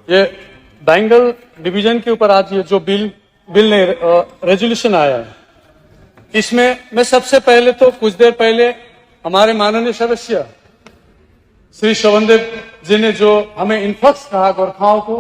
ये bangle division के ऊपर आज ये जो बिल ने रेजोल्यूशन आया है, इसमें मैं सबसे पहले तो कुछ देर पहले हमारे माननीय सदस्य श्री शोभनदेव जी ने जो हमें इन्फ्लक्स कहा गोरखाओं को,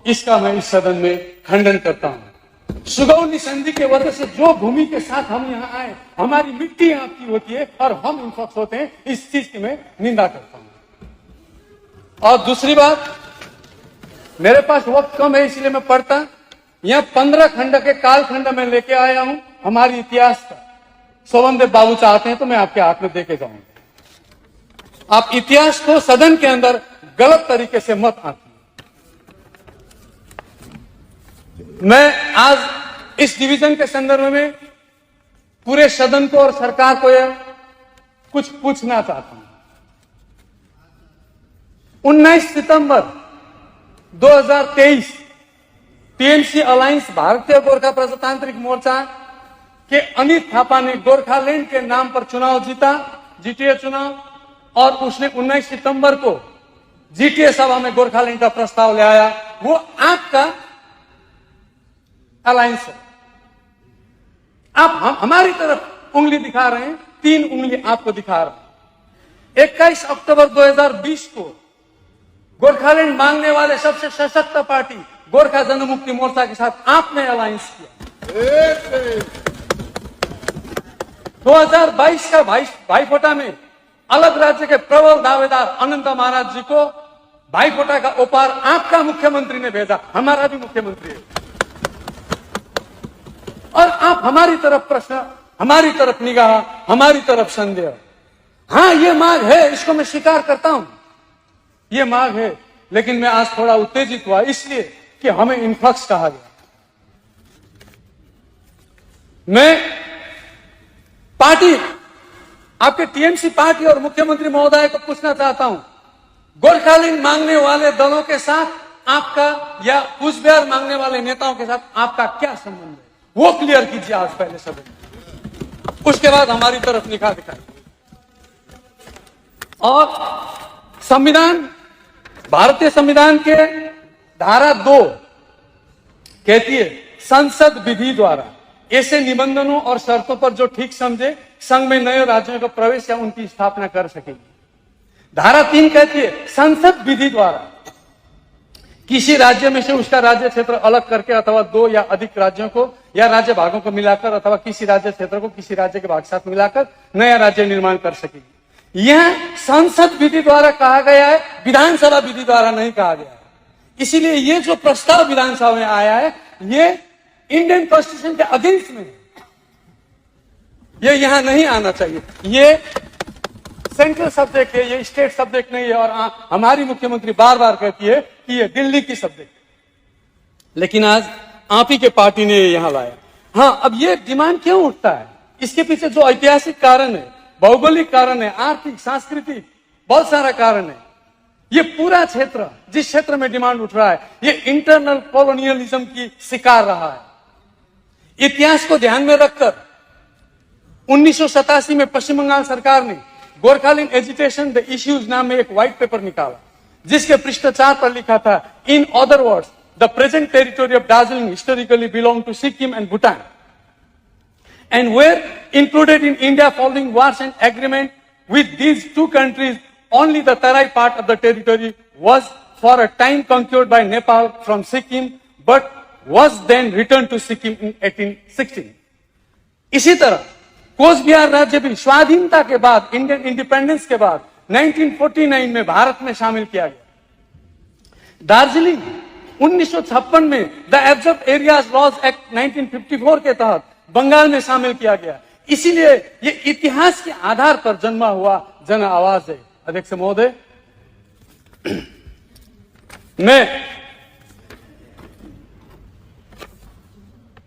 इसका मैं इस सदन में खंडन करता हूं। सुगौली संधि के वजह से जो भूमि के साथ हम यहाँ आए, हमारी मिट्टी यहाँ की होती है और हम इन्फ्लक्स होते हैं, इस चीज की मैं निंदा करता हूं। और दूसरी बात, मेरे पास वक्त कम है इसलिए मैं पढ़ता, यहाँ 15 खंड के कालखंड में लेके आया हूं हमारी इतिहास का। शोभनदेव बाबू चाहते हैं तो मैं आपके हाथ में देके जाऊंगा। आप इतिहास को सदन के अंदर गलत तरीके से मत आंकिए। मैं आज इस डिवीजन के संदर्भ में पूरे सदन को और सरकार को यह कुछ पूछना चाहता हूं। 19 सितंबर 2023 टीएमसी अलायंस भारतीय गोरखा प्रजातांत्रिक मोर्चा के अनित थापा ने गोरखालैंड के नाम पर चुनाव जीता, जीटीए चुनाव, और उसने 19 सितंबर को जीटीए सभा में गोरखालैंड का प्रस्ताव ले आया। वो आपका अलायंस है। आप हमारी तरफ उंगली दिखा रहे हैं, 3 उंगली आपको दिखा रहे हैं। 21 अक्टूबर 2020 को गोरखालैंड मांगने वाले सबसे सशक्त पार्टी गोरखा जनमुक्ति मोर्चा के साथ आपने अलायंस किया। 2022 का भाईफोटा में अलग राज्य के प्रबल दावेदार अनंत महाराज जी को भाईफोटा का उपहार आपका मुख्यमंत्री ने भेजा, हमारा भी मुख्यमंत्री है। और आप हमारी तरफ प्रश्न, हमारी तरफ निगाह, हमारी तरफ संदेह। हाँ, ये मांग है, इसको मैं स्वीकार करता हूं, ये मांग है। लेकिन मैं आज थोड़ा उत्तेजित हुआ इसलिए कि हमें इन्फ्लक्स कहा गया। मैं पार्टी, आपके टीएमसी पार्टी और मुख्यमंत्री महोदय को पूछना चाहता हूं, गोरखालैंड मांगने वाले दलों के साथ आपका या कूचबिहार मांगने वाले नेताओं के साथ आपका क्या संबंध है, वो क्लियर कीजिए आज पहले सब। उसके बाद हमारी तरफ निगाह दिखाइए। और संविधान, भारतीय संविधान के धारा 2 कहती है, संसद विधि द्वारा ऐसे निबंधनों और शर्तों पर जो ठीक समझे संघ में नए राज्यों का प्रवेश या उनकी स्थापना कर सकेगी। धारा 3 कहती है, संसद विधि द्वारा किसी राज्य में से उसका राज्य क्षेत्र अलग करके अथवा 2 या अधिक राज्यों को या राज्य भागों को मिलाकर अथवा किसी राज्य क्षेत्र को किसी राज्य के भाग साथ मिलाकर नया राज्य निर्माण कर सकेगी। यह संसद विधि द्वारा कहा गया है, विधानसभा विधि द्वारा नहीं कहा गया है। इसीलिए ये जो प्रस्ताव विधानसभा में आया है, ये इंडियन कॉन्स्टिट्यूशन के अगेंस्ट में, ये यहां नहीं आना चाहिए। ये सेंट्रल सब्जेक्ट है, ये स्टेट सब्जेक्ट नहीं है। और हमारी मुख्यमंत्री बार बार कहती है कि ये दिल्ली की सब्जेक्ट है, लेकिन आज आप ही के पार्टी ने यहां लाया। हाँ, अब ये डिमांड क्यों उठता है, इसके पीछे जो ऐतिहासिक कारण है, भौगोलिक कारण है, आर्थिक, सांस्कृतिक, बहुत सारा कारण है। ये पूरा क्षेत्र, जिस क्षेत्र में डिमांड उठ रहा है, ये इंटरनल कॉलोनियलिज्म की शिकार रहा है। इतिहास को ध्यान में रखकर 1987 में पश्चिम बंगाल सरकार ने गोरखालैंड एजिटेशन द इश्यूज नाम में एक व्हाइट पेपर निकाला, जिसके पृष्ठ 4 पर लिखा था, in other words the present territory of Darjeeling historically belong to Sikkim and Bhutan and were included in India following wars and agreement with these 2 countries. Only the Tarai part of the territory was for a time conquered by Nepal from Sikkim, but was then returned to Sikkim in 1816. इसी तरह कोचबिहार राज्य भी स्वाधीनता के बाद, Indian independence के बाद 1949 में भारत में शामिल किया गया। दार्जिलिंग 1956 में the absorbed areas laws act 1954 के तहत बंगाल में शामिल किया गया। इसीलिए ये इतिहास के आधार पर जन्मा हुआ जन आवाज है। अध्यक्ष महोदय,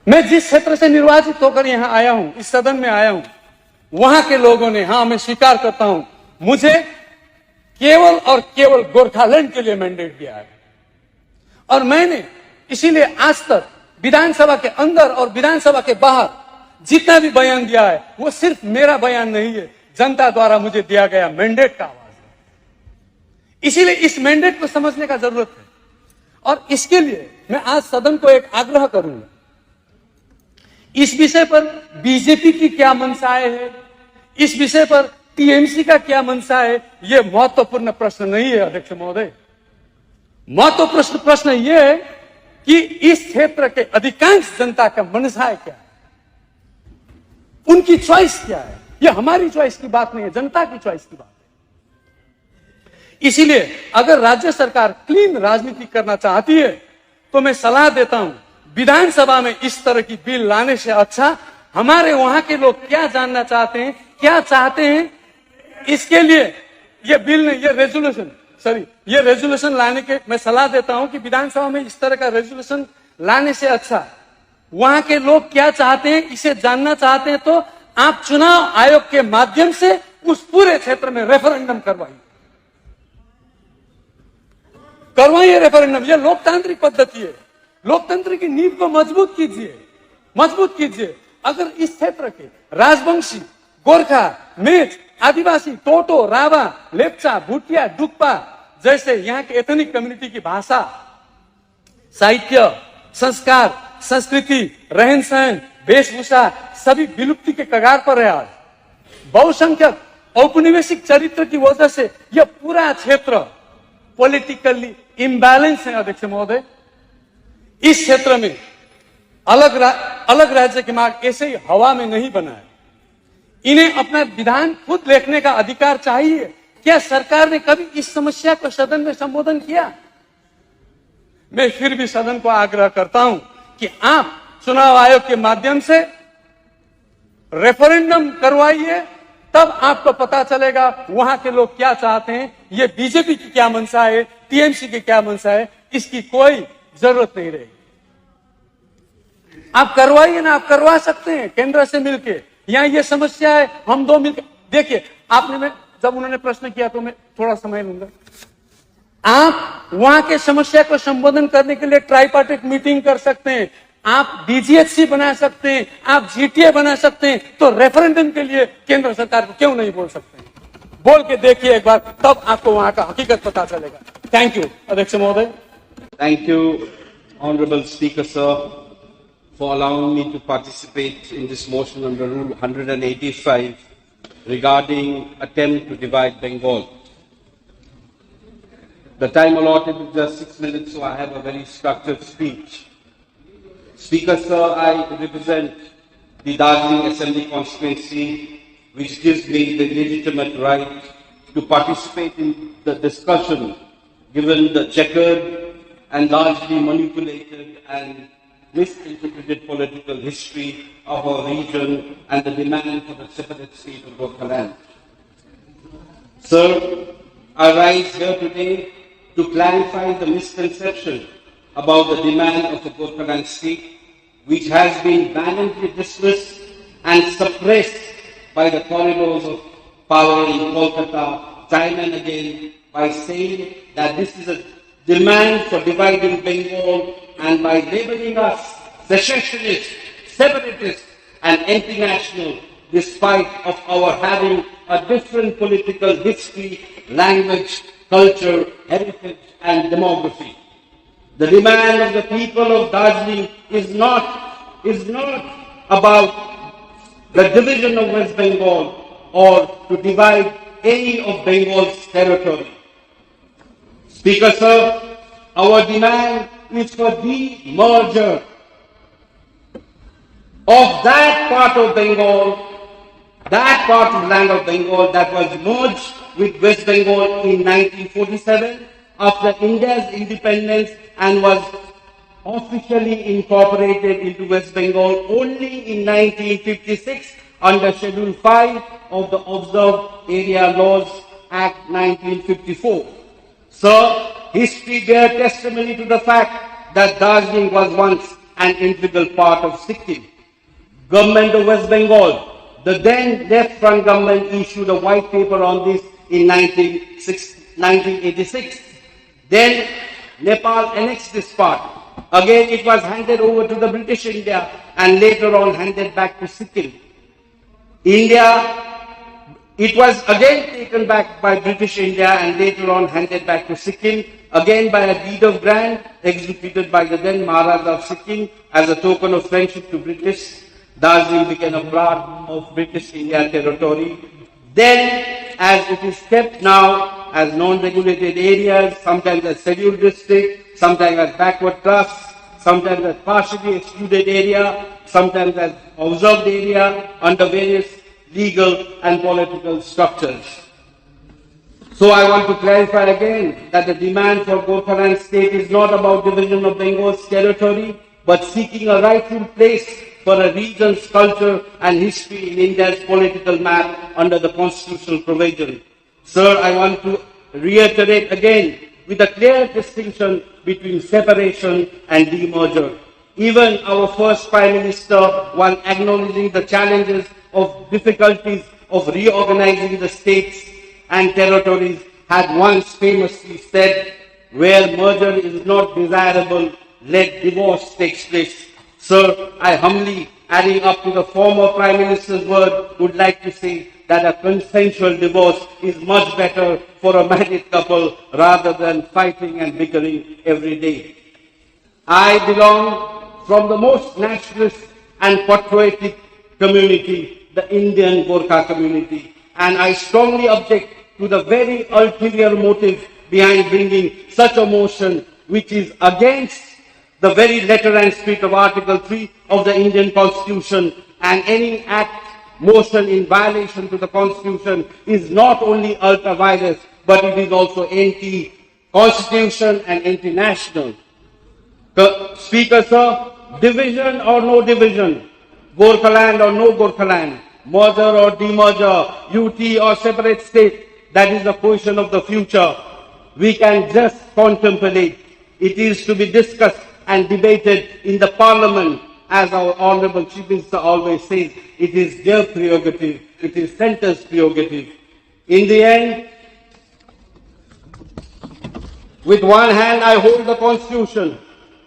मैं जिस क्षेत्र से निर्वाचित होकर यहां आया हूं, इस सदन में आया हूं, वहां के लोगों ने, हाँ मैं स्वीकार करता हूं, मुझे केवल और केवल गोरखालैंड के लिए मैंडेट दिया है। और मैंने इसीलिए आज तक विधानसभा के अंदर और विधानसभा के बाहर जितना भी बयान दिया है, वो सिर्फ मेरा बयान नहीं है, जनता द्वारा मुझे दिया गया मैंडेट का आवाज है। इसीलिए इस मैंडेट को समझने का जरूरत है। और इसके लिए मैं आज सदन को एक आग्रह करूंगा, इस विषय पर बीजेपी की क्या मंशाएं है, इस विषय पर टीएमसी का क्या मंशा है, यह महत्वपूर्ण प्रश्न नहीं है अध्यक्ष महोदय। महत्वपूर्ण प्रश्न यह है कि इस क्षेत्र के अधिकांश जनता का मंशा है क्या है, उनकी चॉइस क्या है। यह हमारी चॉइस की बात नहीं है, जनता की चॉइस की बात है। इसीलिए अगर राज्य सरकार क्लीन राजनीति करना चाहती है तो मैं सलाह देता हूं, विधानसभा में इस तरह की बिल लाने से अच्छा हमारे वहां के लोग क्या जानना चाहते हैं, क्या चाहते हैं, इसके लिए ये बिल नहीं, ये रेजोल्यूशन लाने के मैं सलाह देता हूं कि विधानसभा में इस तरह का रेजोल्यूशन लाने से अच्छा वहां के लोग क्या चाहते हैं इसे जानना चाहते हैं तो आप चुनाव आयोग के माध्यम से उस पूरे क्षेत्र में रेफरेंडम करवाइए रेफरेंडम। यह लोकतांत्रिक पद्धति है, लोकतंत्र की नींव को मजबूत कीजिए। अगर इस क्षेत्र के राजवंशी, गोरखा, मेच, आदिवासी, टोटो, रावा, लेप्चा, भूटिया, डुक्पा जैसे यहाँ के एथनिक कम्युनिटी की भाषा, साहित्य, संस्कार, संस्कृति, रहन सहन, वेशभूषा सभी विलुप्ति के कगार पर है। आज बहुसंख्यक औपनिवेशिक चरित्र की वजह से यह पूरा क्षेत्र पॉलिटिकली इम्बैलेंस है अध्यक्ष महोदय। इस क्षेत्र में अलग राज्य की मांग ऐसे ही हवा में नहीं बना है। इन्हें अपना विधान खुद लिखने का अधिकार चाहिए। क्या सरकार ने कभी इस समस्या को सदन में संबोधन किया? मैं फिर भी सदन को आग्रह करता हूं कि आप चुनाव आयोग के माध्यम से रेफरेंडम करवाइए, तब आपको पता चलेगा वहां के लोग क्या चाहते हैं। ये बीजेपी की क्या मंशा है, टीएमसी की क्या मंशा है, इसकी कोई जरूरत नहीं रहेगी। आप करवाइए ना, आप करवा सकते हैं केंद्र से मिलके। यहां ये समस्या है, हम दो मिलकर देखिए। जब उन्होंने प्रश्न किया तो मैं थोड़ा समय लूंगा। आप वहां के समस्या को संबोधन करने के लिए ट्राइपार्टिट मीटिंग कर सकते हैं, आप डीजीएचसी बना सकते हैं, आप जीटीए बना सकते हैं। तो रेफरेंडम के लिए केंद्र सरकार को क्यों नहीं बोल सकते? बोल के देखिए एक बार, तब आपको वहां का हकीकत पता चलेगा। थैंक यू अध्यक्ष महोदय। Thank you, Honorable Speaker, sir, for allowing me to participate in this motion under Rule 185 regarding attempt to divide Bengal. The time allotted is just 6 minutes, so I have a very structured speech. Speaker, sir, I represent the Darjeeling Assembly constituency, which gives me the legitimate right to participate in the discussion given the checkered and largely manipulated and misinterpreted political history of our region and the demand for the separate state of Gorkhaland. Sir, I rise here today to clarify the misconception about the demand of the Gorkhaland state, which has been valiantly dismissed and suppressed by the corridors of power in Kolkata time and again by saying that this is a demand for dividing Bengal and by labeling us secessionists, separatists and anti-national despite of our having a different political history, language, culture, heritage and demography. The demand of the people of Darjeeling is not about the division of West Bengal or to divide any of Bengal's territory. Speaker, sir, our demand is for the merger of that part of Bengal, that part of land of Bengal that was merged with West Bengal in 1947 after India's independence and was officially incorporated into West Bengal only in 1956 under Schedule 5 of the Observed Area Laws Act 1954. Sir, history bears testimony to the fact that Darjeeling was once an integral part of Sikkim. Government of West Bengal, the then left front government issued a white paper on this in 1986. Then Nepal annexed this part. Again it was handed over to the British India and later on handed back to Sikkim. It was again taken back by British India and later on handed back to Sikkim. again by a deed of grant executed by the then Maharaja of Sikkim as a token of friendship to British. Darjeeling became a part of British India territory. Then, as it is kept now as non-regulated areas, sometimes as scheduled district, sometimes as backward trusts, sometimes as partially excluded area, sometimes as observed area under various legal and political structures. So I want to clarify again that the demand for Gorkhaland state is not about division of Bengal's territory, but seeking a rightful place for a region's culture and history in India's political map under the constitutional provision. Sir, I want to reiterate again with a clear distinction between separation and demerger. Even our first Prime Minister, while acknowledging the challenges of difficulties of reorganizing the states and territories, had once famously said, where merger is not desirable, let divorce take place. Sir, I humbly, adding up to the former Prime Minister's word, would like to say that a consensual divorce is much better for a married couple rather than fighting and bickering every day. I belong from the most nationalist and patriotic community, the Indian Gorkha community, and I strongly object to the very ulterior motive behind bringing such a motion which is against the very letter and spirit of Article 3 of the Indian Constitution, and any act, motion in violation to the Constitution is not only ultra-virus, but it is also anti-Constitution and anti-national. Speaker, sir, division or no division, Gorkhaland or no Gorkhaland, merger or demerger, UT or separate state, that is the question of the future. We can just contemplate. It is to be discussed and debated in the Parliament, as our Honourable Chief Minister always says. It is their prerogative. It is centre's prerogative. In the end, with one hand I hold the Constitution,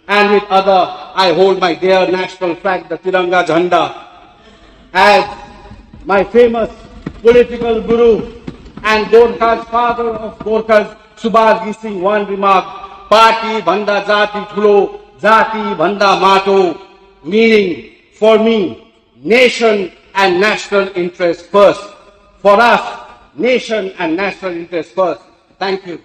and with other I hold my dear national flag, the Tiranga Jhanda. As my famous political guru and Gorkha's father of Gorkhas, Subhash Singh, one remark, Party Bhanda Jati Thulo, Jati Bhanda Mato, meaning, for me, nation and national interest first. For us, nation and national interest first. Thank you.